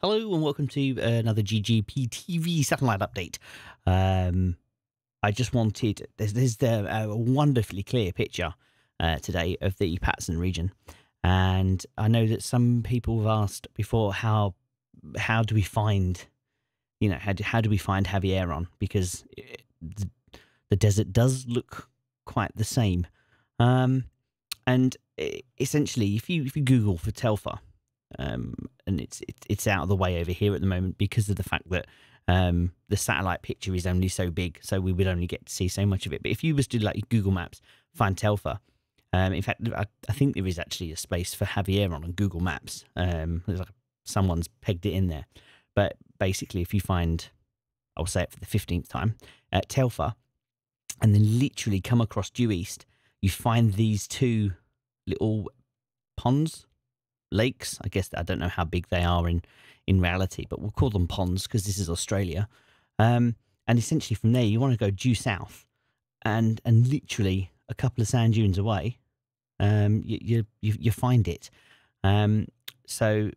Hello and welcome to another GGP TV satellite update. I just wanted, there's a wonderfully clear picture today of the Patterson region. And I know that some people have asked before, how do we find, how do we find Havieron? Because the desert does look quite the same. And essentially, if you Google for Telfer, and it's out of the way over here at the moment because of the fact that the satellite picture is only so big, so we would only get to see so much of it. But if you was to like Google Maps, find Telfer, in fact, I think there is actually a space for Havieron on Google Maps. There's like someone's pegged it in there. But basically, if you find, I'll say it for the 15th time, Telfer, and then literally come across due east, you find these two little ponds. Lakes, I guess. I don't know how big they are in reality, but we'll call them ponds because this is Australia. And essentially from there, you want to go due south, and literally a couple of sand dunes away, you find it. So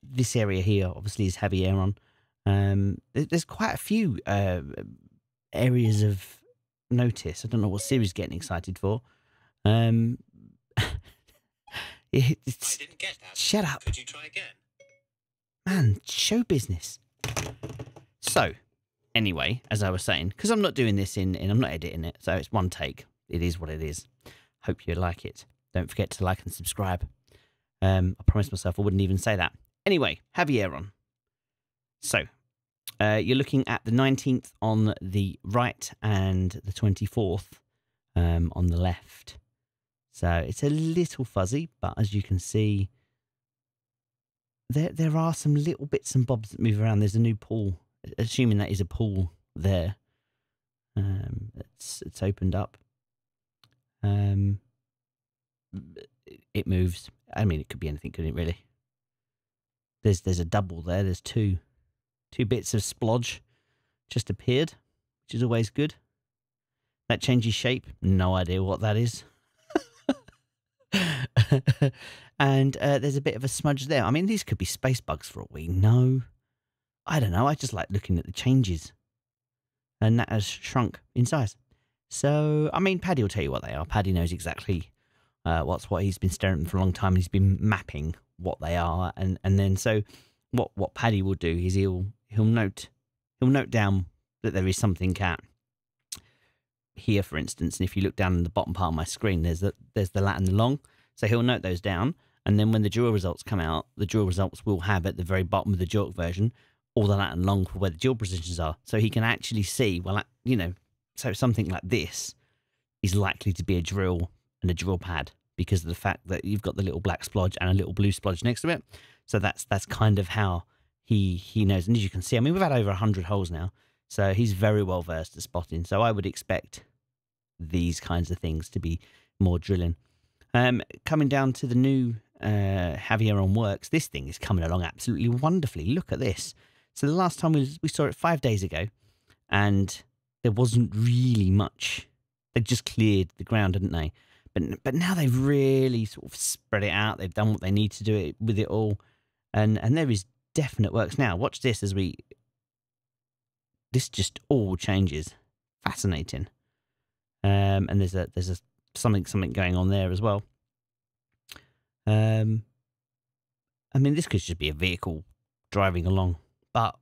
this area here obviously is Havieron. There's quite a few areas of notice. I don't know what Siri's getting excited for. I didn't get that. Shut up. Could you try again? Man, show business. So, anyway, as I was saying, because I'm not doing this I'm not editing it, so it's one take. It is what it is. Hope you like it. Don't forget to like and subscribe. I promised myself I wouldn't even say that. Anyway, Havieron. So, you're looking at the 19th on the right and the 24th on the left. So it's a little fuzzy, but as you can see, there are some little bits and bobs that move around. There's a new pool, assuming that is a pool there. It's opened up. It moves. I mean, it could be anything, couldn't it? Really. There's a double there. There's two bits of splodge just appeared, which is always good. That changes shape. No idea what that is. And there's a bit of a smudge there. I mean, these could be space bugs for all we know. I don't know. I just like looking at the changes. And that has shrunk in size. So, I mean, Paddy will tell you what they are. Paddy knows exactly what's what. He's been staring at them for a long time. And he's been mapping what they are. And then so what Paddy will do is he'll note down that there is something at here, for instance. And if you look down in the bottom part of my screen, there's the lat and the long. So he'll note those down, and then when the drill results come out, the drill results will have at the very bottom of the JORC version all the lat and long for where the drill positions are. So he can actually see, well, so something like this is likely to be a drill and a drill pad because of the fact that you've got the little black splodge and a little blue splodge next to it. So that's kind of how he knows. And as you can see, I mean, we've had over 100 holes now, so he's very well versed at spotting. So I would expect these kinds of things to be more drilling. Coming down to the new Havieron works, this thing is coming along absolutely wonderfully. Look at this. So the last time we saw it 5 days ago, and there wasn't really much. They just cleared the ground, didn't they? But now they've really sort of spread it out. They've done what they need to do it with it all, and there is definite works now. Watch this this just all changes. Fascinating. And there's a something going on there as well. I mean, this could just be a vehicle driving along, but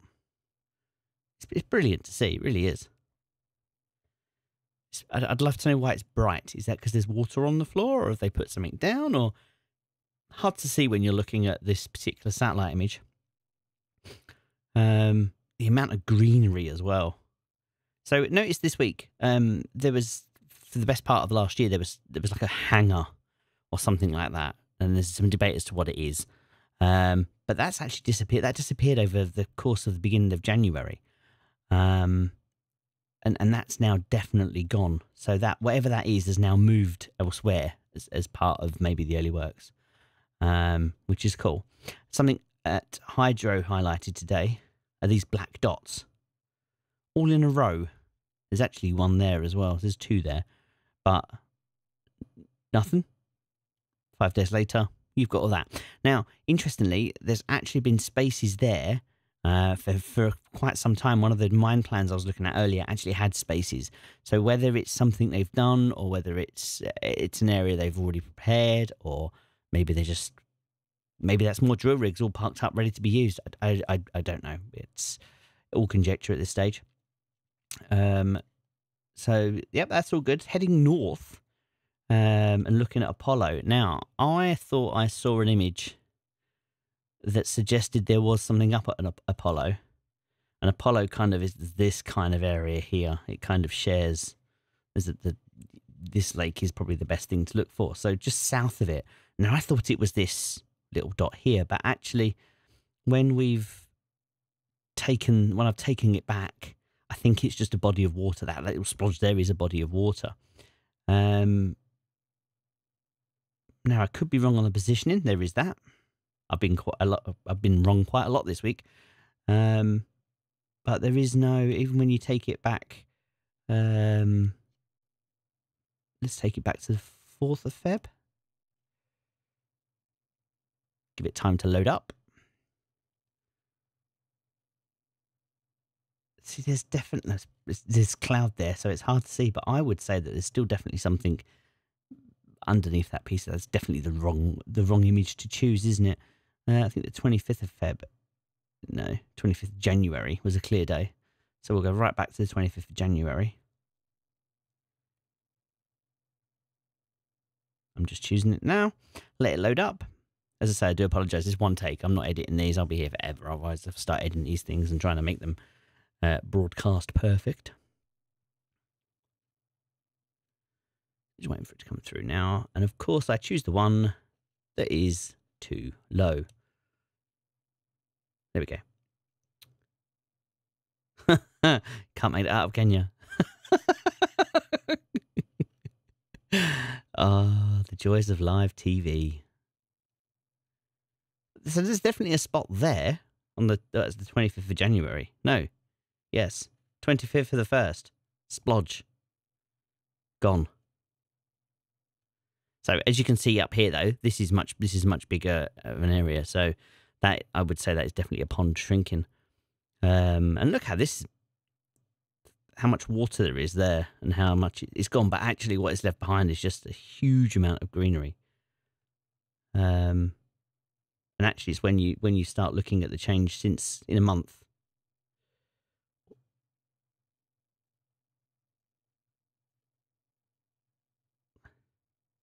it's brilliant to see. It really is. I'd love to know why it's bright. Is that because there's water on the floor, or have they put something down? Or hard to see when you're looking at this particular satellite image. The amount of greenery as well. So notice this week, there was, for the best part of last year, there was like a hangar or something like that, and there's some debate as to what it is. But that's actually disappeared. That disappeared over the course of the beginning of January, and that's now definitely gone. So that whatever that is has now moved elsewhere as part of maybe the early works, which is cool. Something at Hydro highlighted today are these black dots, all in a row. There's actually one there as well. There's two there, but nothing. 5 days later, you've got all that. Now, interestingly, there's actually been spaces there For quite some time, one of the mine plans I was looking at earlier actually had spaces. So whether it's something they've done, or whether it's an area they've already prepared, or maybe maybe that's more drill rigs all parked up ready to be used. I don't know. It's all conjecture at this stage. So yep, that's all good. Heading north, and looking at Apollo. Now, I thought I saw an image that suggested there was something up at an Apollo. And Apollo kind of is this kind of area here. It kind of shares, this lake is probably the best thing to look for. So just south of it. Now, I thought it was this little dot here, but actually when I've taken it back, I think it's just a body of water. That little splodge there is a body of water. Now, I could be wrong on the positioning. There is that. I've been wrong quite a lot this week. But there is no, even when you take it back, let's take it back to the 4th of Feb. Give it time to load up. See, there's definitely, there's cloud there, so it's hard to see, but I would say that there's still definitely something underneath that piece. That's definitely the wrong image to choose, isn't it? I think the 25th of Feb, no, 25th of January was a clear day. So we'll go right back to the 25th of January. I'm just choosing it now. Let it load up. As I say, I do apologise. It's one take. I'm not editing these. I'll be here forever. Otherwise, I'll start editing these things and trying to make them broadcast perfect. Just waiting for it to come through now. And of course, I choose the one that is too low. There we go. Can't make it out of, can you? Oh, the joys of live TV. So there's definitely a spot there on that's the 25th of January. No. Yes. 25th of the 1st. Splodge. Gone. So as you can see up here, though, this is much bigger of an area. So that, I would say, that is definitely a pond shrinking. And look how much water there is there, and how much it's gone. But actually, what is left behind is just a huge amount of greenery. And actually, it's when you start looking at the change since in a month.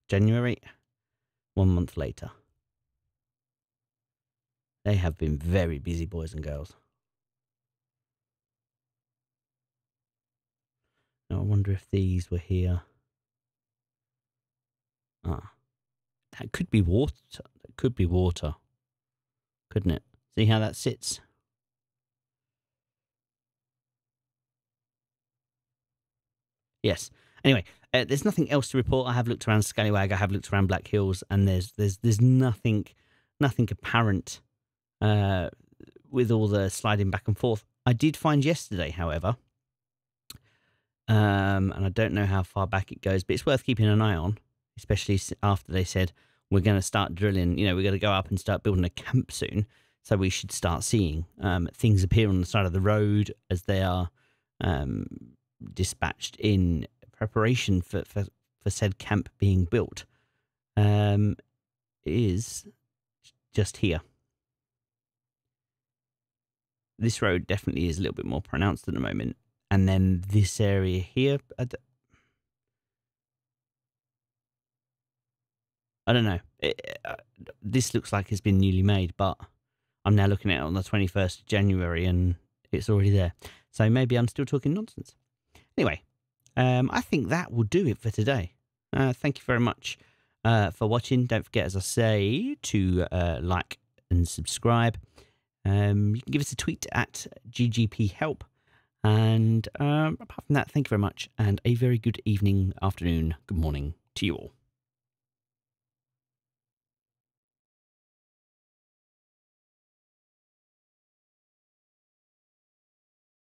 January, 1 month later. They have been very busy, boys and girls. Now, I wonder if these were here. Ah, that could be water. That could be water, couldn't it? See how that sits? Yes. Anyway, there's nothing else to report. I have looked around Scallywag. I have looked around Black Hills, and there's nothing apparent with all the sliding back and forth. I did find yesterday, however, and I don't know how far back it goes, but it's worth keeping an eye on, especially after they said we're going to start drilling. You know, we're going to go up and start building a camp soon, so we should start seeing things appear on the side of the road as they are dispatched in preparation for said camp being built. Is just here. This road definitely is a little bit more pronounced at the moment, and then this area here, I don't know. This looks like it's been newly made, but I'm now looking at it on the 21st of January and it's already there. So maybe I'm still talking nonsense. Anyway, I think that will do it for today. Thank you very much for watching. Don't forget, as I say, to like and subscribe. You can give us a tweet at ggphelp. And apart from that, thank you very much, and a very good evening, afternoon, good morning to you all.